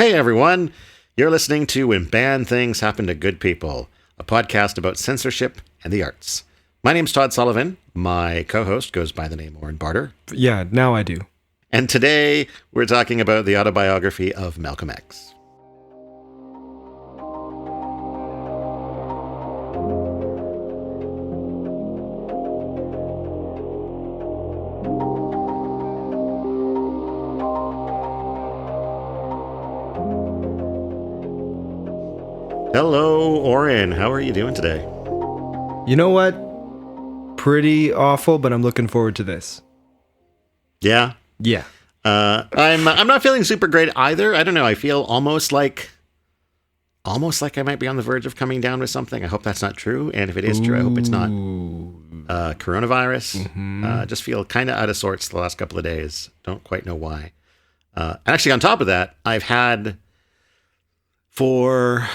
Hey everyone, you're listening to When Bad Things Happen to Good People, a podcast about censorship and the arts. My name's Todd Sullivan. My co-host goes by the name Oren Barter. Yeah, now I do. And today we're talking about the Autobiography of Malcolm X. Hello, Oren. How are you doing today? You know what? Pretty awful, but I'm looking forward to this. Yeah? Yeah. I'm not feeling super great either. I don't know. I feel almost like I might be on the verge of coming down with something. I hope that's not true. And if it is true, I hope it's not coronavirus. Mm-hmm. Just feel kind of out of sorts the last couple of days. Don't quite know why. Actually, on top of that, I've had for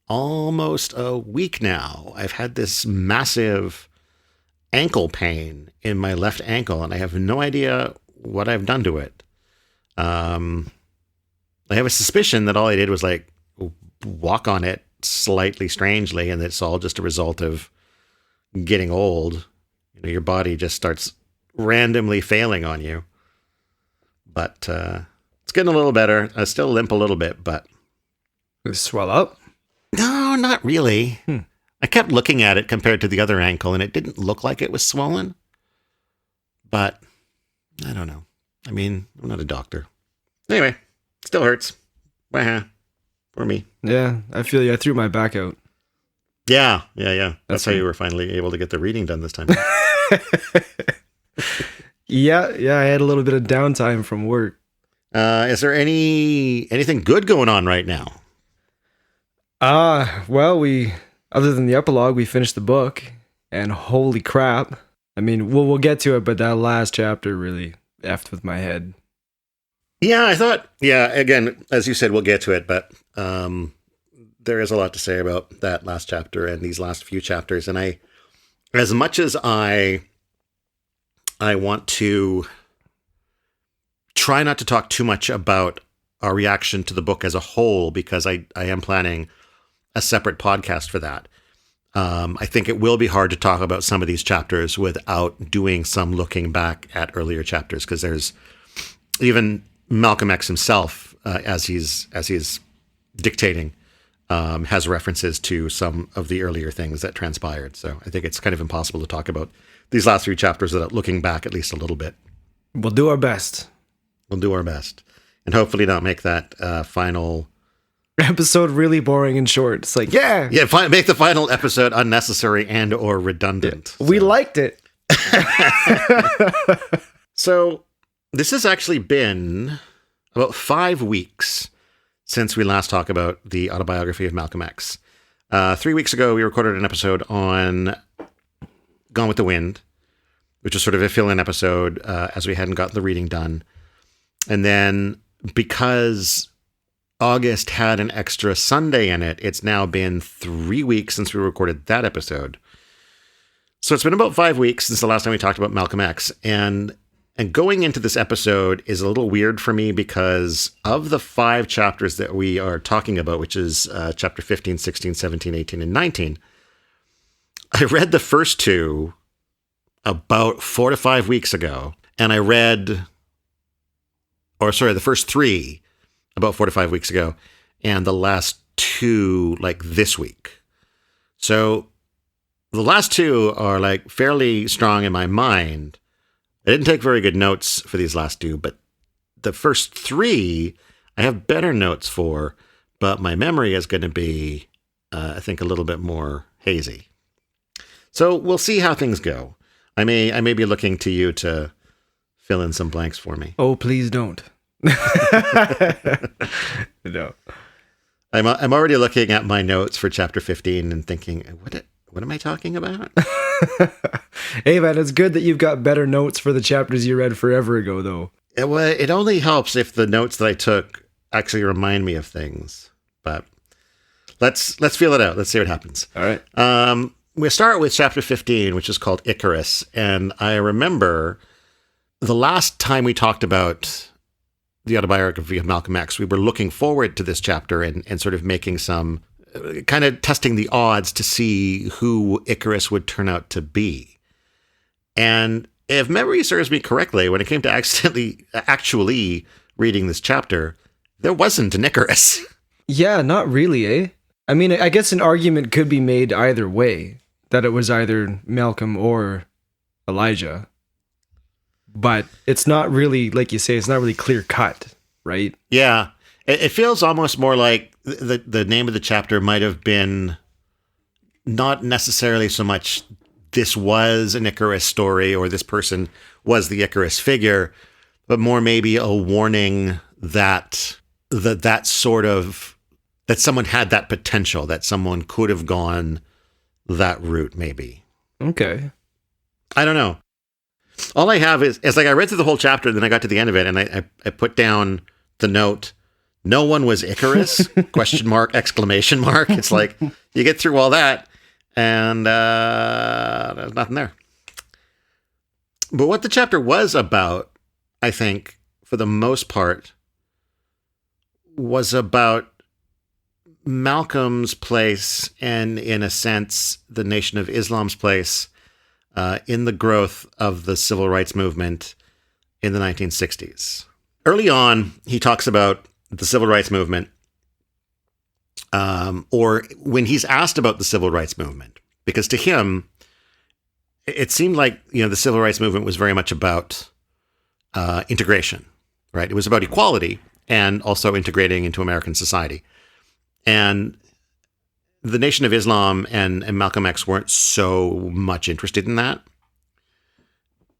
almost a week now, I've had this massive ankle pain in my left ankle, and I have no idea what I've done to it. I have a suspicion that all I did was like walk on it slightly strangely, and it's all just a result of getting old. You know, your body just starts randomly failing on you. But it's getting a little better. I still limp a little bit, but Swell up? no, not really. I kept looking at it compared to the other ankle, and it didn't look like it was swollen. But I don't know. I mean, I'm not a doctor. Anyway, still hurts. Wah, for me. Yeah, I feel you. I threw my back out. Yeah. That's how you were finally able to get the reading done this time. Yeah, I had a little bit of downtime from work. Is there anything good going on right now? Well, other than the epilogue, we finished the book, and holy crap. I mean, we'll get to it, but that last chapter really effed with my head. Yeah, I thought, again, as you said, we'll get to it, but there is a lot to say about that last chapter and these last few chapters. And as much as I want to try not to talk too much about our reaction to the book as a whole, because I am planning a separate podcast for that. I think it will be hard to talk about some of these chapters without doing some looking back at earlier chapters, because there's even Malcolm X himself, as he's dictating, has references to some of the earlier things that transpired. So I think it's kind of impossible to talk about these last three chapters without looking back at least a little bit. We'll do our best. We'll do our best, and hopefully not make that final episode really boring and short. It's like, make the final episode unnecessary and or redundant. We liked it. So this has actually been about 5 weeks since we last talked about the Autobiography of Malcolm X. 3 weeks ago, we recorded an episode on Gone with the Wind, which was sort of a fill-in episode as we hadn't gotten the reading done. And then because August had an extra Sunday in it, it's now been 3 weeks since we recorded that episode. So it's been about 5 weeks since the last time we talked about Malcolm X. And going into this episode is a little weird for me because of the 5 chapters that we are talking about, which is chapter 15, 16, 17, 18, and 19, I read the first 2 about 4 to 5 weeks ago. And I read, the first 3 about 4 to 5 weeks ago, and the last 2 like this week. So the last 2 are like fairly strong in my mind. I didn't take very good notes for these last 2, but the first 3 I have better notes for, but my memory is going to be, I think, a little bit more hazy. So we'll see how things go. I may be looking to you to fill in some blanks for me. Oh, please don't. No. I'm already looking at my notes for chapter 15 and thinking, what am I talking about? Hey man, it's good that you've got better notes for the chapters you read forever ago, though. It only helps if the notes that I took actually remind me of things. But let's feel it out. Let's see what happens. All right. We start with chapter 15, which is called Icarus. And I remember the last time we talked about the Autobiography of Malcolm X, we were looking forward to this chapter and sort of making some kind of testing the odds to see who Icarus would turn out to be. And if memory serves me correctly, when it came to actually reading this chapter, there wasn't an Icarus. Yeah, not really, eh? I mean, I guess an argument could be made either way, that it was either Malcolm or Elijah. But it's not really, like you say, it's not really clear cut, right? Yeah. It feels almost more like the name of the chapter might have been not necessarily so much this was an Icarus story or this person was the Icarus figure, but more maybe a warning that someone had that potential, that someone could have gone that route maybe. Okay. I don't know. All I have is like I read through the whole chapter, then I got to the end of it, and I put down the note, "No one was Icarus?" ? Exclamation mark. It's like you get through all that, and there's nothing there. But what the chapter was about, I think, for the most part, was about Malcolm's place and, in a sense, the Nation of Islam's place in the growth of the civil rights movement in the 1960s. Early on, he talks about the civil rights movement, or when he's asked about the civil rights movement, because to him, it seemed like, the civil rights movement was very much about integration, right? It was about equality and also integrating into American society. And the Nation of Islam and Malcolm X weren't so much interested in that.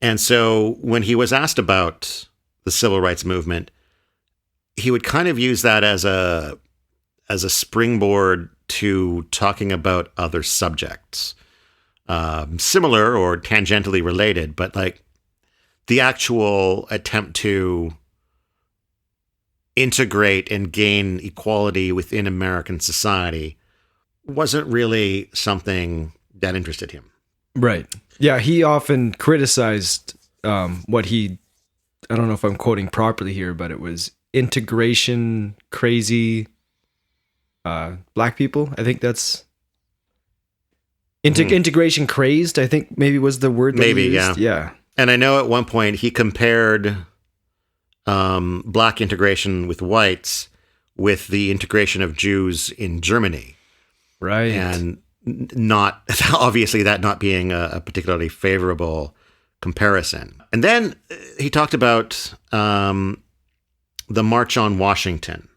And so when he was asked about the civil rights movement, he would kind of use that as a springboard to talking about other subjects, similar or tangentially related, but like the actual attempt to integrate and gain equality within American society wasn't really something that interested him. Right. Yeah, he often criticized what he, I don't know if I'm quoting properly here, but it was integration crazy black people. I think that's integration crazed, I think maybe was the word that he used. Yeah. And I know at one point he compared black integration with whites with the integration of Jews in Germany. Right. And not, obviously, that not being a particularly favorable comparison. And then he talked about the March on Washington,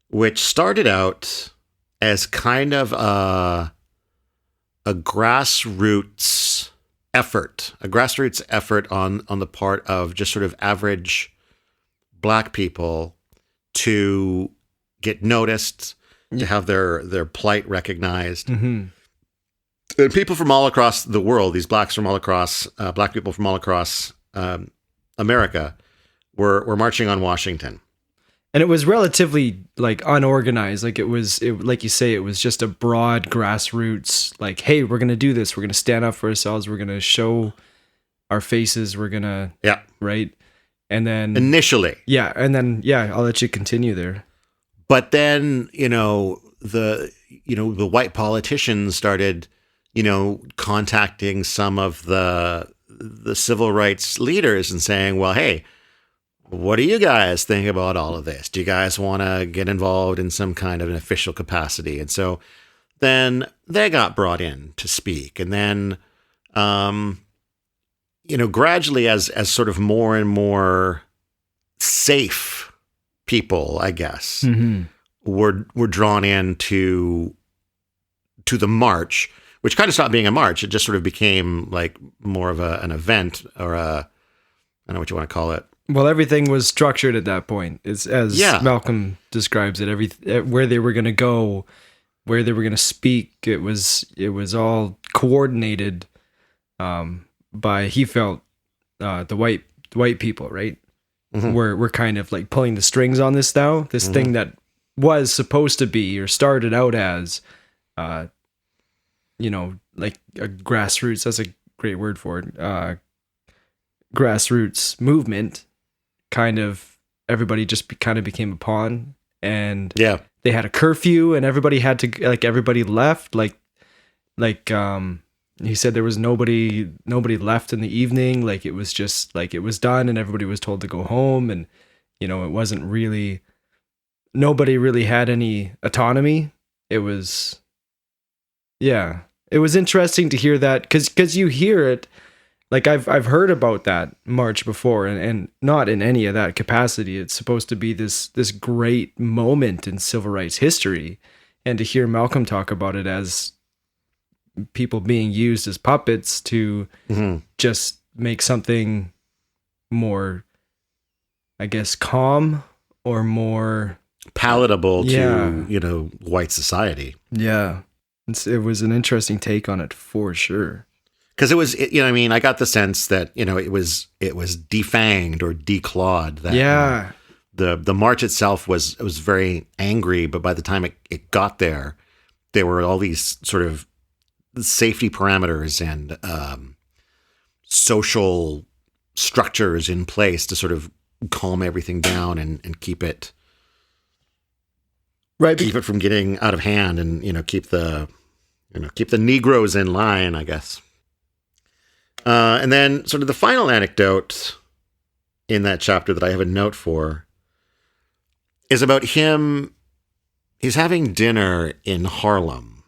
which started out as kind of a grassroots effort on the part of just sort of average black people to get noticed, to have their plight recognized. Mm-hmm. And people from all across the world, these black people from all across America were marching on Washington. And it was relatively like unorganized. Like like you say, it was just a broad grassroots, like, hey, we're going to do this. We're going to stand up for ourselves. We're going to show our faces. We're going to, right. And then initially, I'll let you continue there. But then, the white politicians started, contacting some of the civil rights leaders and saying, well, hey, what do you guys think about all of this? Do you guys want to get involved in some kind of an official capacity? And so then they got brought in to speak. And then, gradually as sort of more and more safe people, I guess, were drawn into the march, which kind of stopped being a march. It just sort of became like more of an event, or I don't know what you want to call it. Well, everything was structured at that point. It's as Malcolm describes it. Where they were going to go, where they were going to speak. It was all coordinated by, he felt, the white people, right? Mm-hmm. We're kind of like pulling the strings on this now. This thing that was supposed to be, or started out as, like a grassroots. That's a great word for it. Grassroots movement, kind of everybody just kind of became a pawn, and Yeah. they had a curfew, and everybody had to, like, everybody left. Like he said there was nobody left in the evening. Like, it was just like it was done, and everybody was told to go home, and it wasn't really, nobody really had any autonomy. It was, yeah, it was interesting to hear that, because you hear it, like I've heard about that march before, and not in any of that capacity. It's supposed to be this great moment in civil rights history, and to hear Malcolm talk about it as people being used as puppets to just make something more, I guess, calm or more palatable to white society. Yeah, it was an interesting take on it for sure. Because it was, I got the sense that it was defanged or declawed. That the march itself was very angry, but by the time it got there were all these sort of safety parameters and social structures in place to sort of calm everything down and keep it from getting out of hand, and keep the Negroes in line, I guess. And then sort of the final anecdote in that chapter that I have a note for is about him. He's having dinner in Harlem.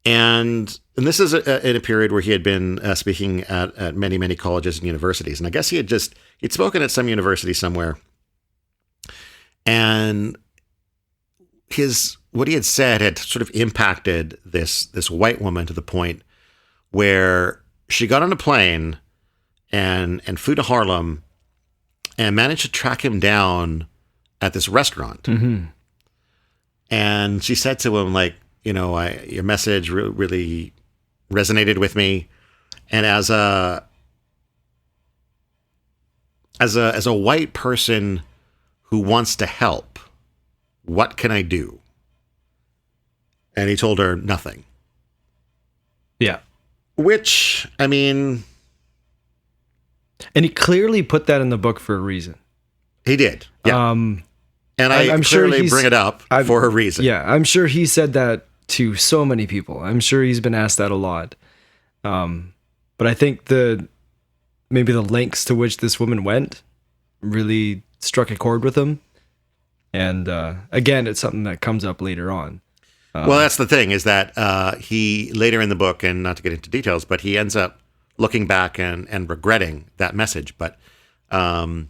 And this is in a period where he had been speaking at many, many colleges and universities. And I guess he'd spoken at some university somewhere. And what he had said had sort of impacted this white woman to the point where she got on a plane and flew to Harlem and managed to track him down at this restaurant. Mm-hmm. And she said to him, like, your message really resonated with me. And as a white person who wants to help, what can I do? And he told her nothing. Yeah. Which, and he clearly put that in the book for a reason. He did. Yeah. And I'm clearly bring it up for a reason. Yeah, I'm sure he said that to so many people. I'm sure he's been asked that a lot. But I think maybe the lengths to which this woman went really struck a chord with him. And again, it's something that comes up later on. Well, that's the thing, is that he, later in the book, and not to get into details, but he ends up looking back and regretting that message. But that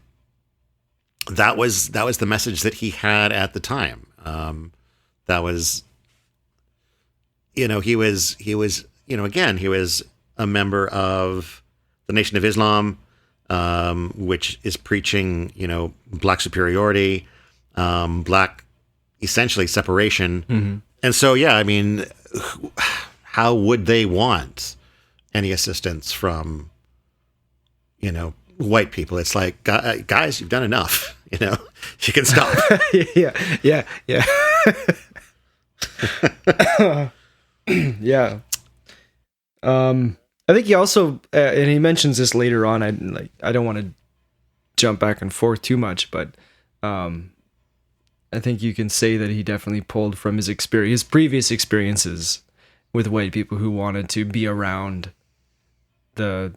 was the message that he had at the time. That was, he was, again, he was a member of the Nation of Islam, which is preaching, black superiority, black, essentially, separation. Mm-hmm. And so, yeah, how would they want any assistance from, white people? It's like, guys, you've done enough. You can stop. Yeah. Yeah. I think he also, and he mentions this later on. I don't want to jump back and forth too much, but I think you can say that he definitely pulled from his previous experiences with white people who wanted to be around the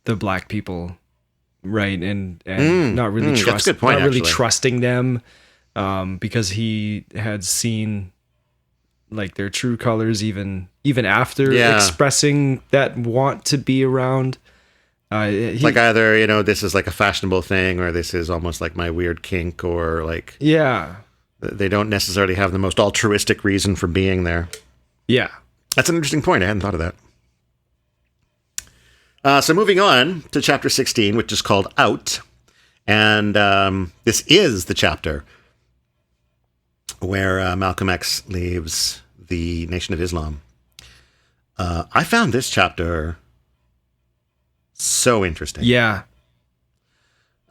black people, right? And not really that's a good point, not really actually. trusting them, because he had seen like their true colors even after expressing that want to be around. Like either, this is like a fashionable thing, or this is almost like my weird kink, or like, yeah, they don't necessarily have the most altruistic reason for being there. Yeah. That's an interesting point. I hadn't thought of that. So moving on to chapter 16, which is called Out. And this is the chapter where Malcolm X leaves the Nation of Islam. I found this chapter so interesting. Yeah.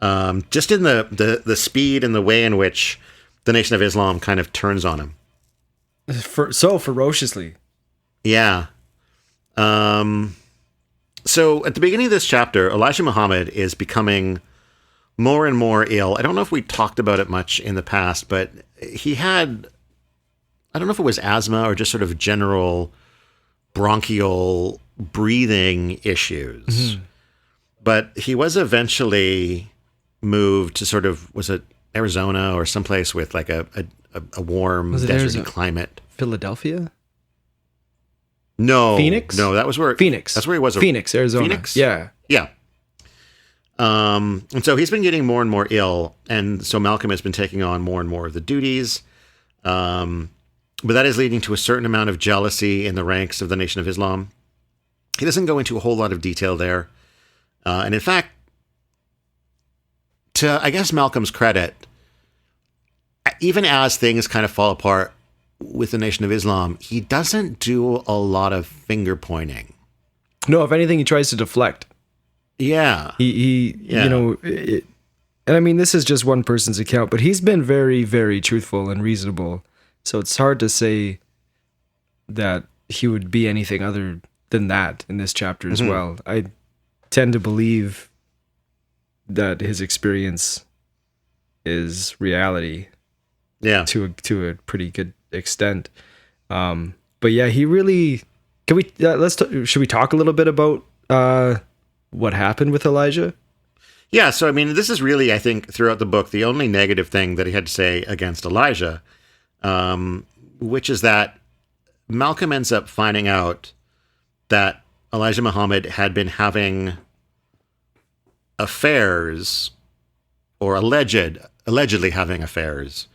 Just in the speed and the way in which the Nation of Islam kind of turns on him. So ferociously. Yeah. So at the beginning of this chapter, Elijah Muhammad is becoming more and more ill. I don't know if we talked about it much in the past, but he had, I don't know if it was asthma or just sort of general bronchial breathing issues. Mm-hmm. But he was eventually moved to sort of, was it Arizona or someplace with like a warm desert climate? Philadelphia? No. Phoenix? No, that was where... Phoenix. That's where he was. Phoenix, Arizona. Phoenix? Yeah. Yeah. And so he's been getting more and more ill, and so Malcolm has been taking on more and more of the duties. But that is leading to a certain amount of jealousy in the ranks of the Nation of Islam. He doesn't go into a whole lot of detail there. And in fact, to, I guess, Malcolm's credit, even as things kind of fall apart with the Nation of Islam, he doesn't do a lot of finger pointing. No, if anything, he tries to deflect. Yeah. He Yeah. You know, and I mean, this is just one person's account, but he's been very, very truthful and reasonable. So it's hard to say that he would be anything other than that in this chapter as well. I tend to believe that his experience is reality. Yeah. To a pretty good extent. But yeah, he really, can we, should we talk a little bit about, what happened with Elijah? Yeah. So, I mean, this is really, I think, throughout the book, the only negative thing that he had to say against Elijah, which is that Malcolm ends up finding out that Elijah Muhammad had been having affairs, or allegedly having affairs,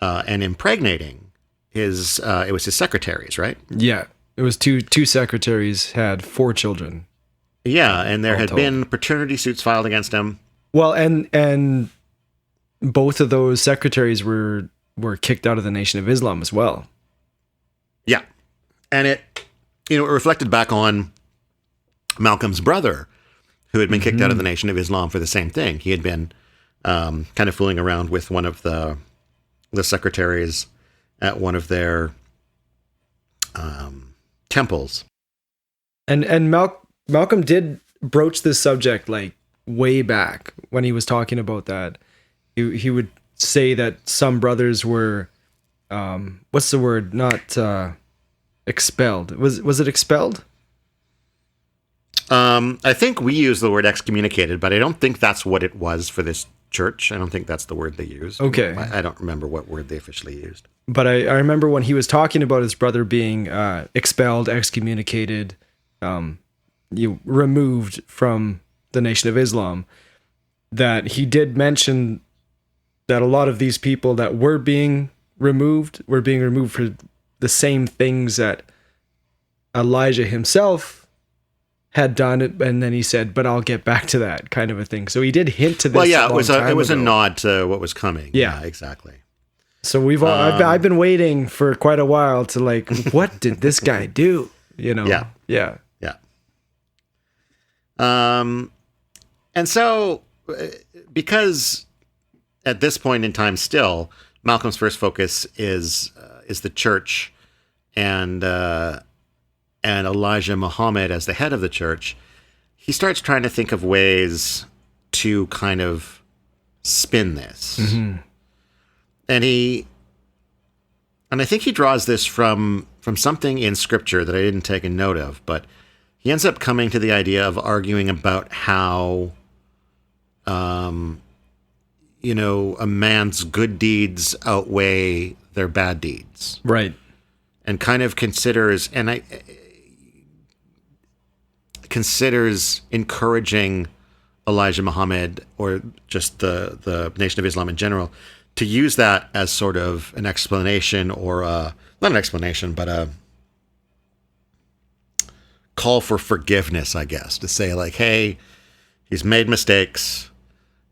and impregnating it was his secretaries, right? Yeah. It was two secretaries had 4 children. Yeah, and there had been paternity suits filed against him. Well, and both of those secretaries were kicked out of the Nation of Islam as well. Yeah. And it reflected back on Malcolm's brother, who had been kicked out of the Nation of Islam for the same thing. He had been kind of fooling around with one of the secretaries at one of their temples. And Malcolm did broach this subject like way back when he was talking about that. He would say that some brothers were, what's the word? Not expelled. Was it expelled? I think we use the word excommunicated, but I don't think that's what it was for this church. I don't think that's the word they used. Okay. I don't remember what word they officially used. But I remember when he was talking about his brother being expelled, excommunicated, removed from the Nation of Islam, that he did mention that a lot of these people that were being removed for the same things that Elijah himself had done it, and then he said, "But I'll get back to that," kind of a thing. So he did hint to this. Well, yeah, it was a nod to what was coming. Yeah, exactly. So I've been waiting for quite a while to like, what did this guy do? You know? Yeah. And so, because at this point in time, still Malcolm's first focus is the church, and Elijah Muhammad as the head of the church, he starts trying to think of ways to kind of spin this. Mm-hmm. And I think he draws this from something in scripture that I didn't take a note of, but he ends up coming to the idea of arguing about how, a man's good deeds outweigh their bad deeds. Right. And kind of considers encouraging Elijah Muhammad, or just the Nation of Islam in general, to use that as sort of an explanation, or not an explanation, but a call for forgiveness, I guess, to say like, hey, he's made mistakes,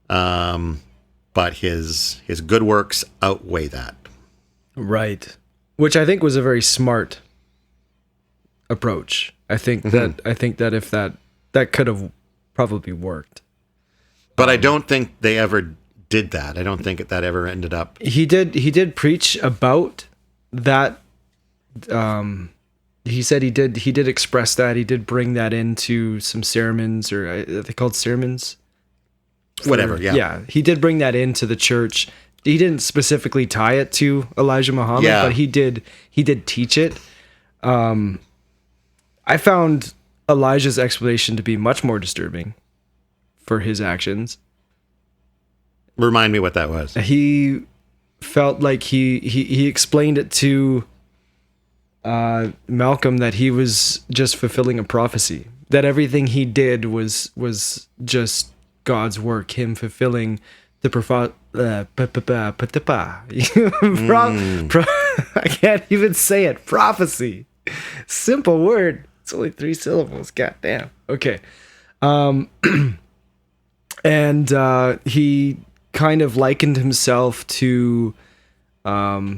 but his good works outweigh that. Right. Which I think was a very smart approach. I think that if that could have probably worked. But I don't think they ever did that. I don't think that ever ended up. He did preach about that. He said he did express that. He did bring that into some sermons, or are they called sermons? Whatever, yeah. Yeah, he did bring that into the church. He didn't specifically tie it to Elijah Muhammad, but he did teach it. I found Elijah's explanation to be much more disturbing for his actions. Remind me what that was. He felt like he explained it to Malcolm that he was just fulfilling a prophecy, that everything he did was just God's work, him fulfilling the I can't even say it. Prophecy. Simple word. It's only 3 syllables. God damn. Okay. And he kind of likened himself to I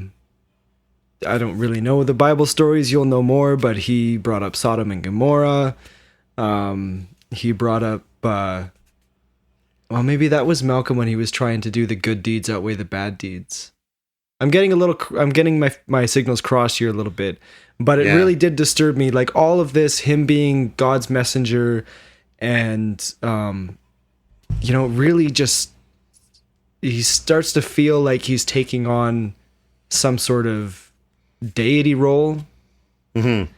don't really know the Bible stories. You'll know more, but he brought up Sodom and Gomorrah. He brought up well, maybe that was Malcolm when he was trying to do the good deeds outweigh the bad deeds. I'm getting my signals crossed here a little bit, but it really did disturb me. Like all of this, him being God's messenger, and really just he starts to feel like he's taking on some sort of deity role, to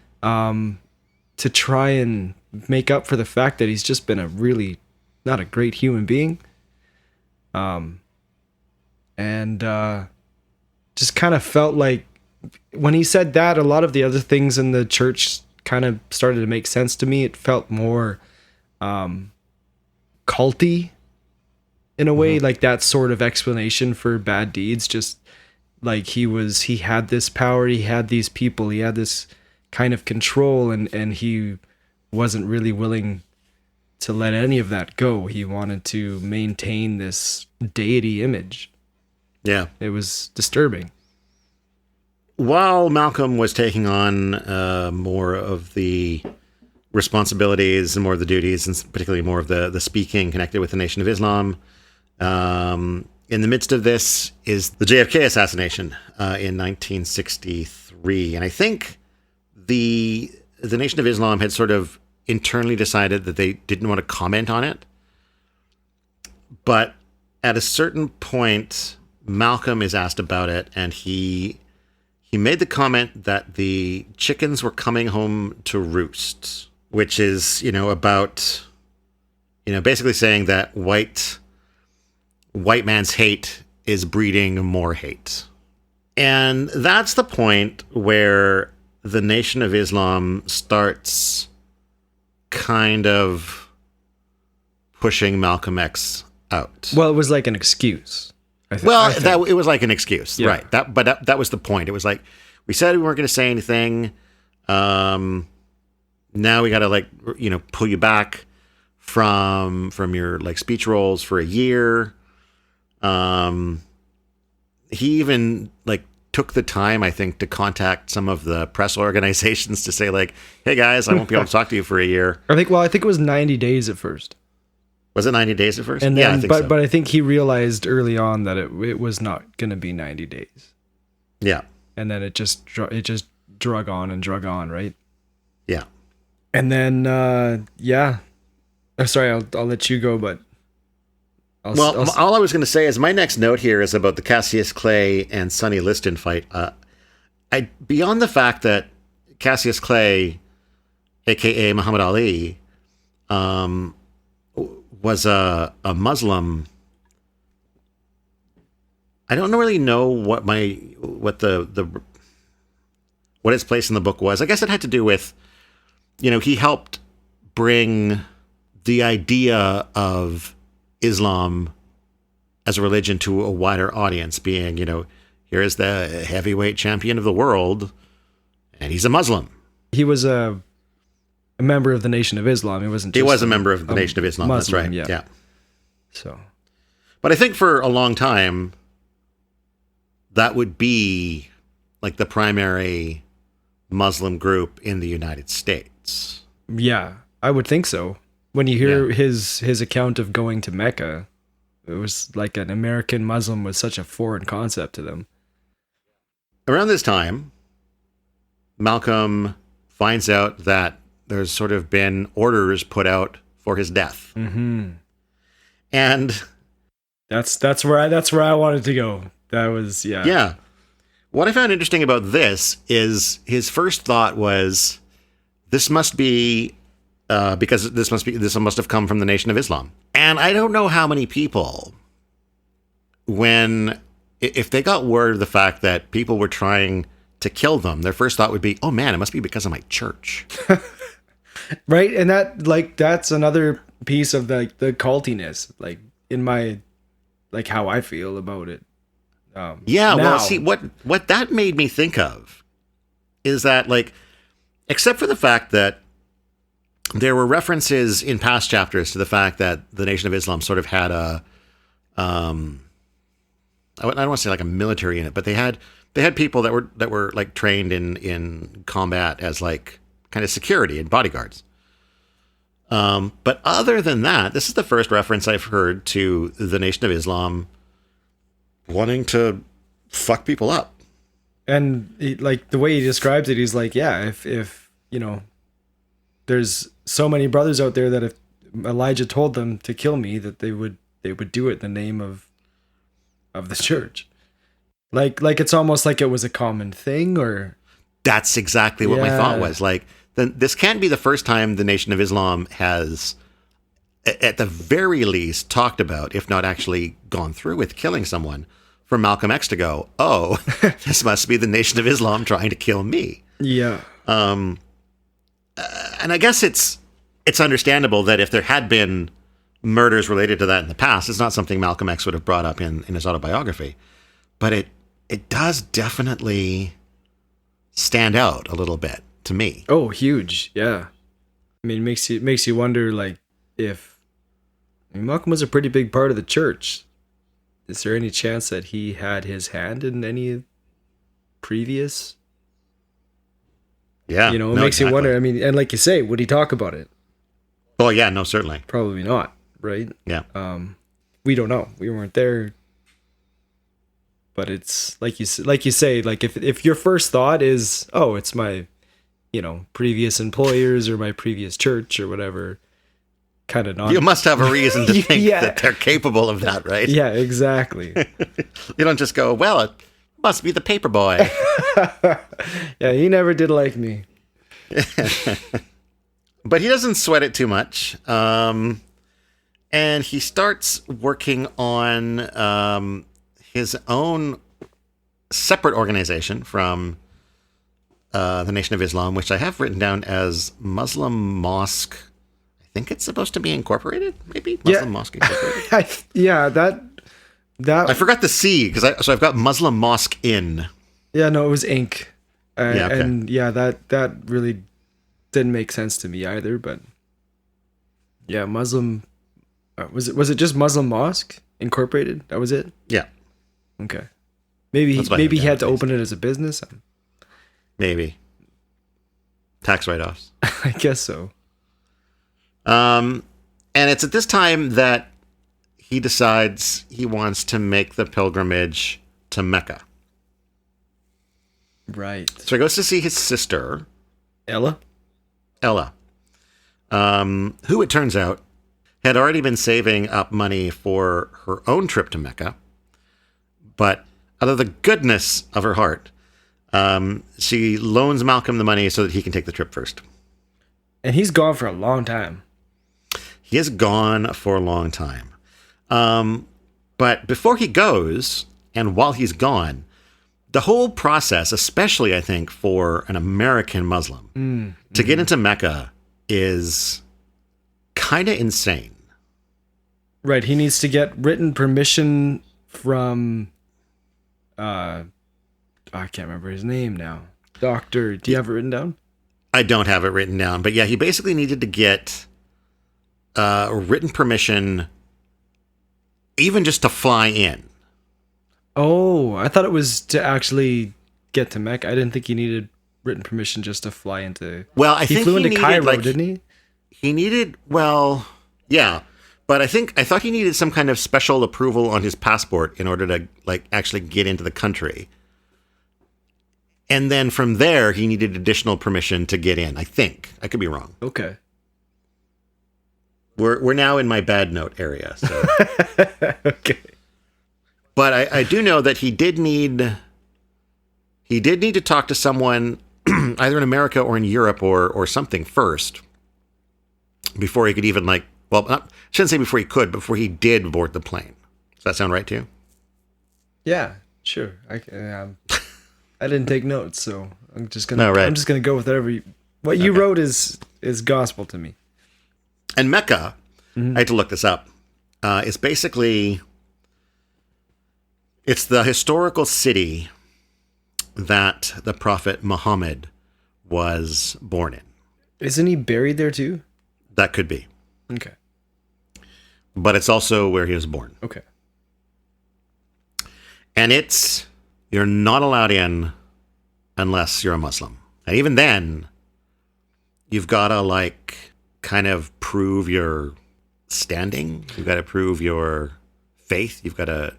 try and make up for the fact that he's just been a really not a great human being. Just kind of felt like when he said that, a lot of the other things in the church kind of started to make sense to me. It felt more culty in a way, like that sort of explanation for bad deeds. Just like he had this power, he had these people, he had this kind of control, and he wasn't really willing to let any of that go. He wanted to maintain this deity image. Yeah. It was disturbing. While Malcolm was taking on more of the responsibilities and more of the duties, and particularly more of the speaking connected with the Nation of Islam, in the midst of this is the JFK assassination in 1963. And I think the Nation of Islam had sort of internally decided that they didn't want to comment on it. But at a certain point, Malcolm is asked about it, and he made the comment that the chickens were coming home to roost, which is, about, basically saying that white man's hate is breeding more hate. And that's the point where the Nation of Islam starts kind of pushing Malcolm X out. Well, it was like an excuse. It was like an excuse, right? That was the point. It was like, we said we weren't going to say anything. Now we got to pull you back from your speech roles for a year. He even took the time, I think, to contact some of the press organizations to say hey guys, I won't be able to talk to you for a year. I think it was 90 days at first. Was it 90 days at first? And then, I think so. But I think he realized early on that it was not going to be 90 days. Yeah. And then it just drug on, right? Yeah. And then, sorry, I'll let you go, but... all I was going to say is my next note here is about the Cassius Clay and Sonny Liston fight. Beyond the fact that Cassius Clay, a.k.a. Muhammad Ali, was a Muslim. I don't really know what his place in the book was. I guess it had to do with, he helped bring the idea of Islam as a religion to a wider audience, being, here is the heavyweight champion of the world, and he's a Muslim. He was a member of the Nation of Islam. He wasn't. He was a member of the Nation of Islam. Muslim, that's right. Yeah. So, but I think for a long time, that would be the primary Muslim group in the United States. Yeah, I would think so. When you hear his account of going to Mecca, it was like an American Muslim was such a foreign concept to them. Around this time, Malcolm finds out that there's sort of been orders put out for his death. Mm-hmm. And That's where I wanted to go. That was Yeah. What I found interesting about this is his first thought was, this must be because this must have come from the Nation of Islam. And I don't know how many people, if they got word of the fact that people were trying to kill them, their first thought would be, oh man, it must be because of my church. Right. And that's another piece of the cultiness, like in my, like how I feel about it. Well, see, what that made me think of is that, like, except for the fact that there were references in past chapters to the fact that the Nation of Islam sort of had I don't want to say like a military unit, but they had people that were like trained in combat as like kind of security and bodyguards. But other than that, this is the first reference I've heard to the Nation of Islam wanting to fuck people up. And like the way he describes it, he's like, yeah, if there's so many brothers out there that if Elijah told them to kill me, that they would do it in the name of the church. Like it's almost like it was a common thing, or that's exactly what my thought was. Like, then this can't be the first time the Nation of Islam has, at the very least, talked about, if not actually gone through with killing someone, for Malcolm X to go, oh, this must be the Nation of Islam trying to kill me. Yeah. And I guess it's understandable that if there had been murders related to that in the past, it's not something Malcolm X would have brought up in his autobiography. But it does definitely stand out a little bit to me. Oh, huge. Yeah. I mean, it makes you wonder, like, Malcolm was a pretty big part of the church. Is there any chance that he had his hand in any previous? Yeah. It makes you wonder. I mean, and like you say, would he talk about it? Oh, yeah, no, certainly. Probably not, right? Yeah. We don't know. We weren't there. But it's like you say, like if your first thought is, oh, it's my, previous employers or my previous church or whatever, kind of not. You must have a reason to think that they're capable of that, right? Yeah, exactly. You don't just go, well, it must be the paper boy. Yeah, he never did like me. But he doesn't sweat it too much. And he starts working on his own separate organization from the Nation of Islam, which I have written down as Muslim Mosque. I think it's supposed to be incorporated, maybe? Muslim Mosque Incorporated. That I forgot the C, so I've got Muslim Mosque in. Yeah, no, it was Inc. Okay. And that really didn't make sense to me either, but yeah, Muslim was it just Muslim Mosque Incorporated? That was it? Yeah. Okay. Maybe he had to open it as a business. Maybe. Tax write-offs. I guess so. And it's at this time that he decides he wants to make the pilgrimage to Mecca. Right. So he goes to see his sister, Ella, who it turns out had already been saving up money for her own trip to Mecca. But out of the goodness of her heart, she loans Malcolm the money so that he can take the trip first. And he's gone for a long time. He is gone for a long time. But before he goes, and while he's gone, the whole process, especially I think for an American Muslim, to get into Mecca is kind of insane. Right. He needs to get written permission from, I can't remember his name now. Doctor, do you have it written down? I don't have it written down, but yeah, he basically needed to get written permission even just to fly in. Oh, I thought it was to actually get to Mecca. I didn't think he needed written permission just to fly into. Well, I think he flew into Cairo, didn't he? He needed, well, yeah, but I thought he needed some kind of special approval on his passport in order to actually get into the country. And then from there, he needed additional permission to get in. I think I could be wrong. Okay. We're now in my bad note area. So. Okay. But I do know that he did need to talk to someone either in America or in Europe or something first before he could even I shouldn't say before he could, before he did board the plane. Does that sound right to you? Yeah, sure. I didn't take notes, so I'm just gonna go with whatever what you wrote is gospel to me. And Mecca, I had to look this up. Is basically it's the historical city that the Prophet Muhammad was born in. Isn't he buried there too? That could be. Okay. But it's also where he was born. Okay. And you're not allowed in unless you're a Muslim. And even then, you've got to kind of prove your standing. You've got to prove your faith. You've got to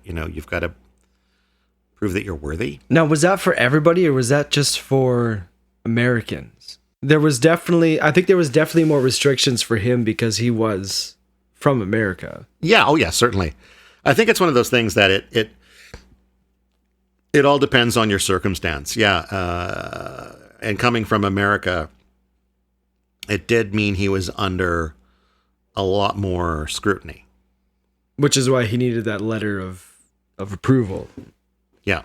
prove that you're worthy. Now, was that for everybody or was that just for Americans? I think there was definitely more restrictions for him because he was from America. Yeah. Oh yeah, certainly. I think it's one of those things that it all depends on your circumstance. Yeah. And coming from America, it did mean he was under a lot more scrutiny. Which is why he needed that letter of approval. Yeah.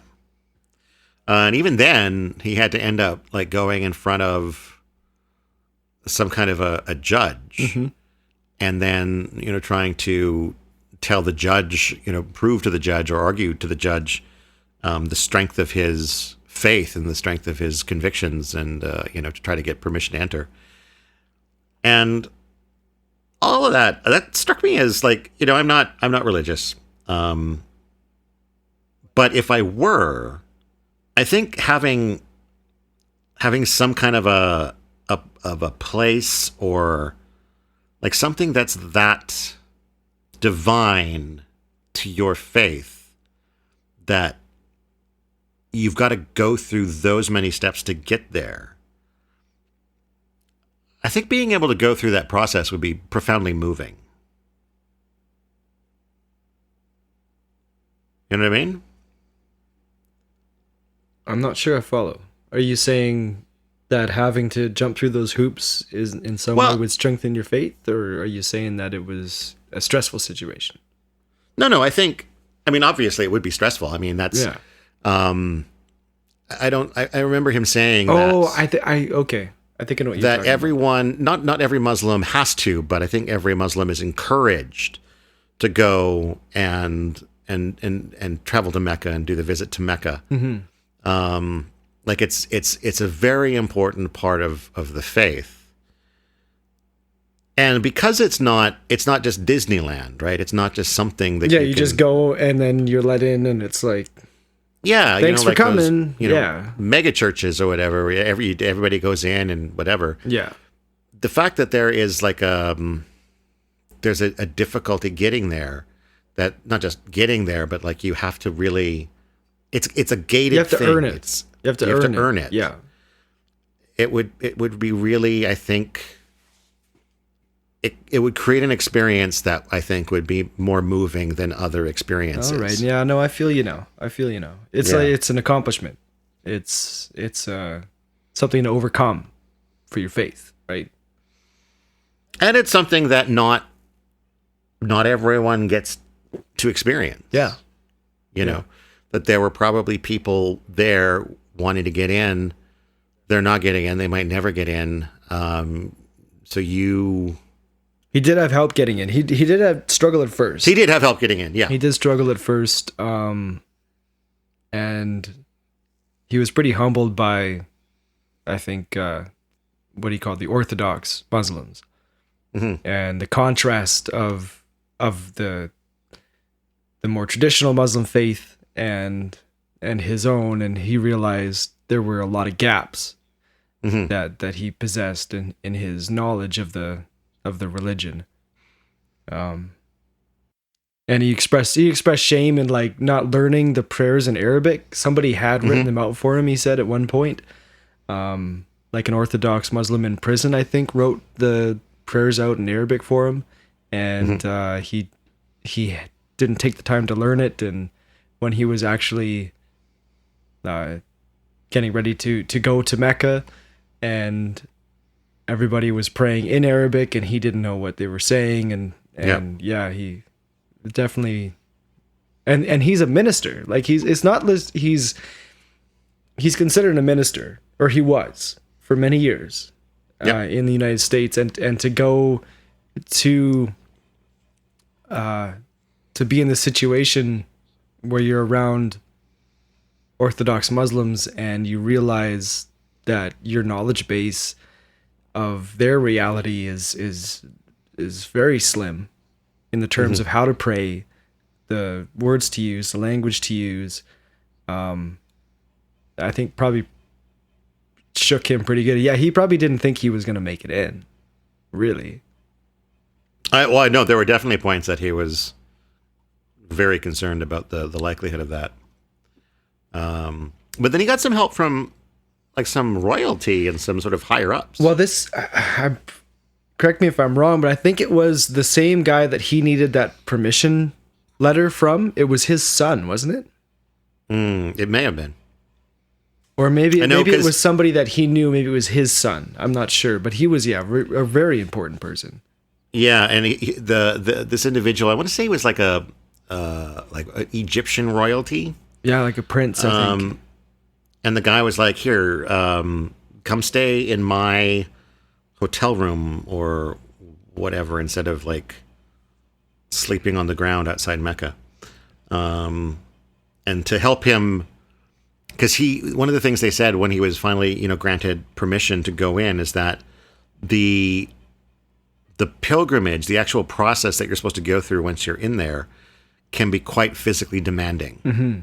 And even then, he had to end up going in front of some kind of a judge, and then trying to tell the judge, prove to the judge or argue to the judge the strength of his faith and the strength of his convictions, and to try to get permission to enter. And all of that struck me as I'm not religious, but if I were, I think having some kind of a place or something that's that divine to your faith that you've got to go through those many steps to get there. I think being able to go through that process would be profoundly moving. You know what I mean? I'm not sure I follow. Are you saying that having to jump through those hoops is in some way would strengthen your faith, or are you saying that it was a stressful situation? No, obviously it would be stressful. That's, yeah. I remember him saying okay. I think I know what you're that talking everyone, not every Muslim has to, but I think every Muslim is encouraged to go and travel to Mecca and do the visit to Mecca. Mm-hmm. It's a very important part of the faith. And because it's not just Disneyland, right? It's not just something that you just go and then you're let in and it's yeah, thanks for coming. Those, mega churches or whatever, where everybody goes in and whatever. Yeah. The fact that there is there's a difficulty getting there, that not just getting there, but you have to really, it's a gated thing. You have to earn it. You have to earn it. Yeah. It would be really, I think, it would create an experience that I think would be more moving than other experiences. All right. Yeah, no, I feel you now. It's it's an accomplishment. It's something to overcome for your faith, right? And it's something that not everyone gets to experience. Yeah. You know, that there were probably people there wanting to get in. They're not getting in. They might never get in. He did have help getting in. He did have struggle at first. He did have help getting in, yeah. He did struggle at first, and he was pretty humbled by, I think, what he called the Orthodox Muslims, and the contrast of the more traditional Muslim faith and his own, and he realized there were a lot of gaps that he possessed in his knowledge of the religion, and he expressed shame in not learning the prayers in Arabic. Somebody had written them out for him, he said at one point. An Orthodox Muslim in prison, I think, wrote the prayers out in Arabic for him, and he didn't take the time to learn it, and when he was actually getting ready to go to Mecca, and everybody was praying in Arabic and he didn't know what they were saying, and he definitely, and he's a minister. Like he's considered a minister, or he was for many years in the United States, and to go to be in this situation where you're around Orthodox Muslims and you realize that your knowledge base of their reality is very slim in the terms of how to pray, the words to use, the language to use. I think probably shook him pretty good. Yeah, he probably didn't think he was going to make it in, really. I know there were definitely points that he was very concerned about the likelihood of that. But then he got some help from like some royalty and some sort of higher ups. Well, correct me if I'm wrong, but I think it was the same guy that he needed that permission letter from. It was his son, wasn't it? It may have been. Or maybe it was somebody that he knew. Maybe it was his son. I'm not sure, but he was a very important person. Yeah, and this individual, I want to say, was like a Egyptian royalty. Yeah, like a prince, I think. And the guy was like, "Here, come stay in my hotel room or whatever, instead of like sleeping on the ground outside Mecca." And to help him, because one of the things they said when he was finally, granted permission to go in, is that the pilgrimage, the actual process that you're supposed to go through once you're in there, can be quite physically demanding. Mm-hmm.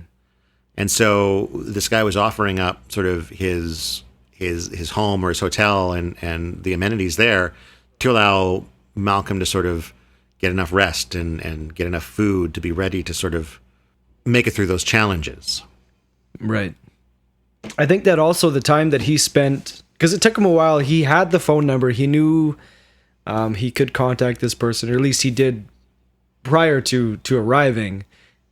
And so this guy was offering up sort of his home or his hotel and the amenities there to allow Malcolm to sort of get enough rest and get enough food to be ready to sort of make it through those challenges. Right. I think that also the time that he spent, because it took him a while, he had the phone number, he knew he could contact this person, or at least he did prior to arriving.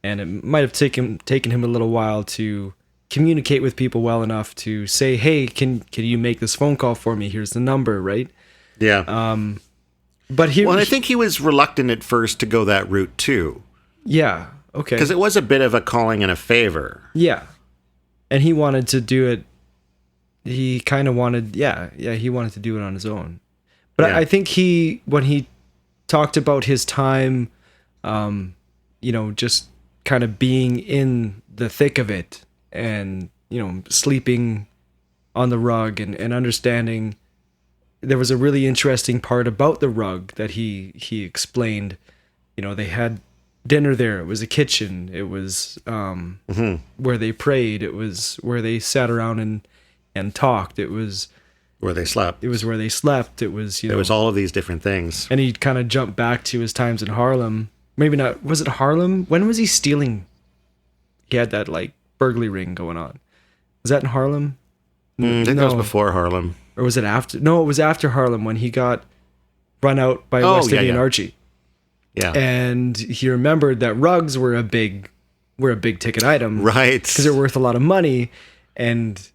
And it might have taken him a little while to communicate with people well enough to say, "Hey, can you make this phone call for me? Here's the number," right? Yeah. But I think he was reluctant at first to go that route too. Yeah. Okay. Because it was a bit of a calling and a favor. Yeah. And he wanted to do it. He kind of wanted, he wanted to do it on his own. But I think when he talked about his time, just kind of being in the thick of it and, sleeping on the rug and understanding, there was a really interesting part about the rug that he explained. They had dinner there. It was a kitchen. It was where they prayed. It was where they sat around and talked. It was where they slept. It was where they slept. It was, It was all of these different things. And he kind of jumped back to his times in Harlem. Maybe not. Was it Harlem? When was he stealing? He had that like burglary ring going on. Was that in Harlem? I think that was before Harlem. Or was it after? No, it was after Harlem when he got run out by West Indian Archie. Yeah. And he remembered that rugs were a big ticket item. Right. Because they're worth a lot of money. And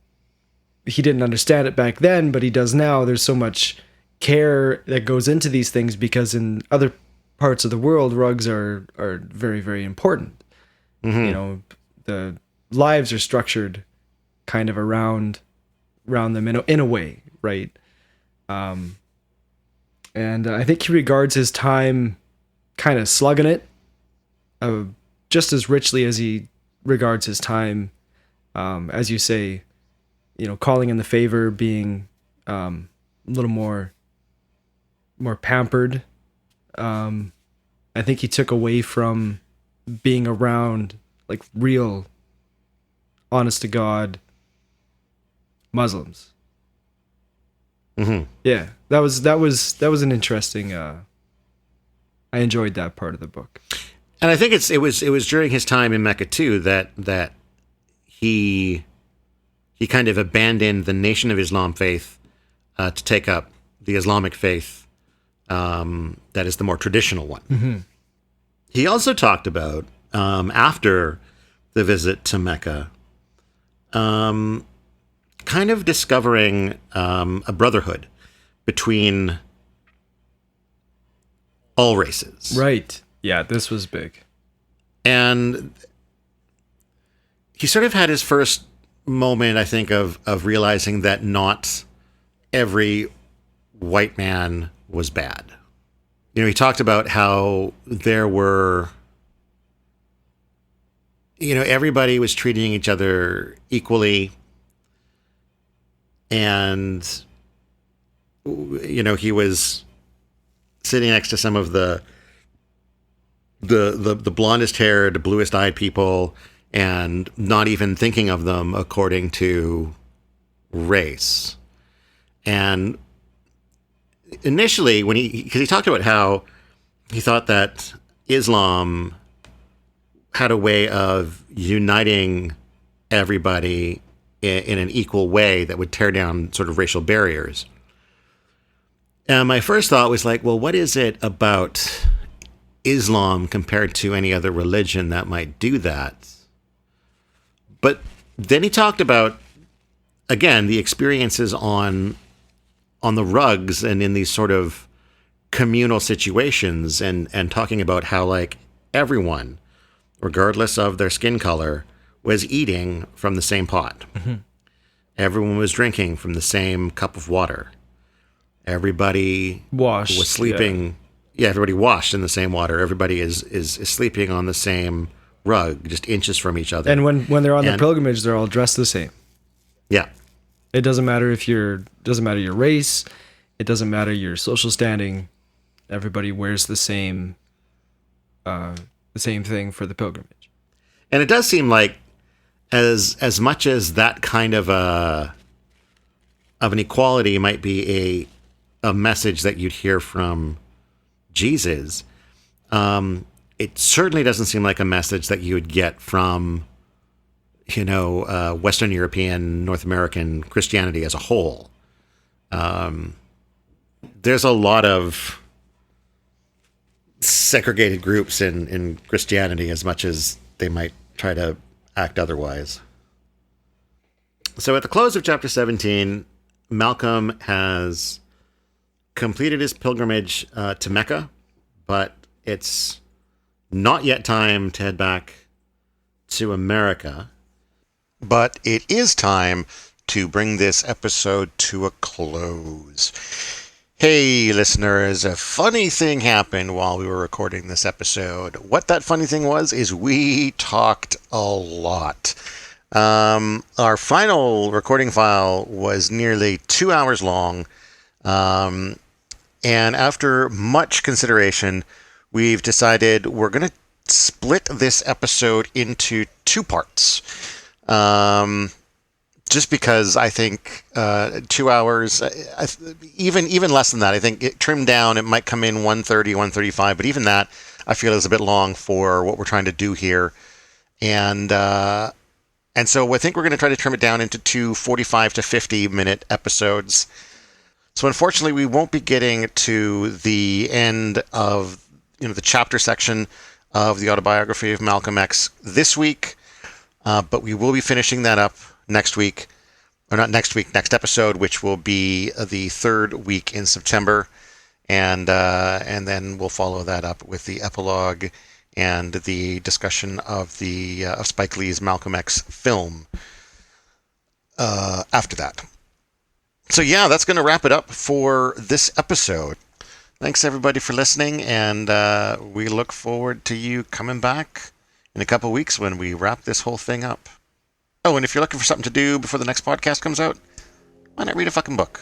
he didn't understand it back then, but he does now. There's so much care that goes into these things because in other parts of the world, rugs are very, very important. Mm-hmm. The lives are structured kind of around them in a way, right? And I think he regards his time kind of slugging it just as richly as he regards his time, as you say, calling in the favor, being a little more pampered. I think he took away from being around like real, honest to God Muslims. Mm-hmm. Yeah, that was an interesting. I enjoyed that part of the book, and I think it was during his time in Mecca too that he kind of abandoned the Nation of Islam faith to take up the Islamic faith. That is the more traditional one. Mm-hmm. He also talked about after the visit to Mecca, kind of discovering a brotherhood between all races. Right. Yeah, this was big. And he sort of had his first moment, I think, of realizing that not every white man was bad. You know, he talked about how there were, you know, everybody was treating each other equally. And, you know, he was sitting next to some of the blondest haired, bluest eyed people and not even thinking of them according to race. And initially, because he talked about how he thought that Islam had a way of uniting everybody in an equal way that would tear down sort of racial barriers. And my first thought was like, well, what is it about Islam compared to any other religion that might do that? But then he talked about, again, the experiences on the rugs and in these sort of communal situations, and talking about how, like, everyone, regardless of their skin color, was eating from the same pot. Mm-hmm. Everyone was drinking from the same cup of water. Everybody was sleeping. Yeah, everybody washed in the same water. Everybody is sleeping on the same rug, just inches from each other. And when they're on the pilgrimage, they're all dressed the same. Yeah. It doesn't matter doesn't matter your race. It doesn't matter your social standing. Everybody wears the same thing for the pilgrimage. And it does seem like as much as that kind of an equality might be a message that you'd hear from Jesus, it certainly doesn't seem like a message that you would get from, you know, Western European, North American Christianity as a whole. There's a lot of segregated groups in Christianity, as much as they might try to act otherwise. So at the close of chapter 17, Malcolm has completed his pilgrimage to Mecca, but it's not yet time to head back to America. But it is time to bring this episode to a close. Hey, listeners, a funny thing happened while we were recording this episode. What that funny thing was is we talked a lot. Our final recording file was nearly 2 hours long. And after much consideration, we've decided we're going to split this episode into 2 parts. Just because I think 2 hours, even less than that, I think it trimmed down, it might come in 130, 135, but even that I feel is a bit long for what we're trying to do here. And so I think we're going to try to trim it down into 2 45 to 50 minute episodes. So unfortunately, we won't be getting to the end of, you know, the chapter section of the Autobiography of Malcolm X this week, but we will be finishing that up next week, or not next week, next episode, which will be the 3rd week in September, and then we'll follow that up with the epilogue and the discussion of the of Spike Lee's Malcolm X film after that. So yeah, that's going to wrap it up for this episode. Thanks everybody for listening, and we look forward to you coming back in a couple weeks when we wrap this whole thing up. Oh, and if you're looking for something to do before the next podcast comes out, why not read a fucking book?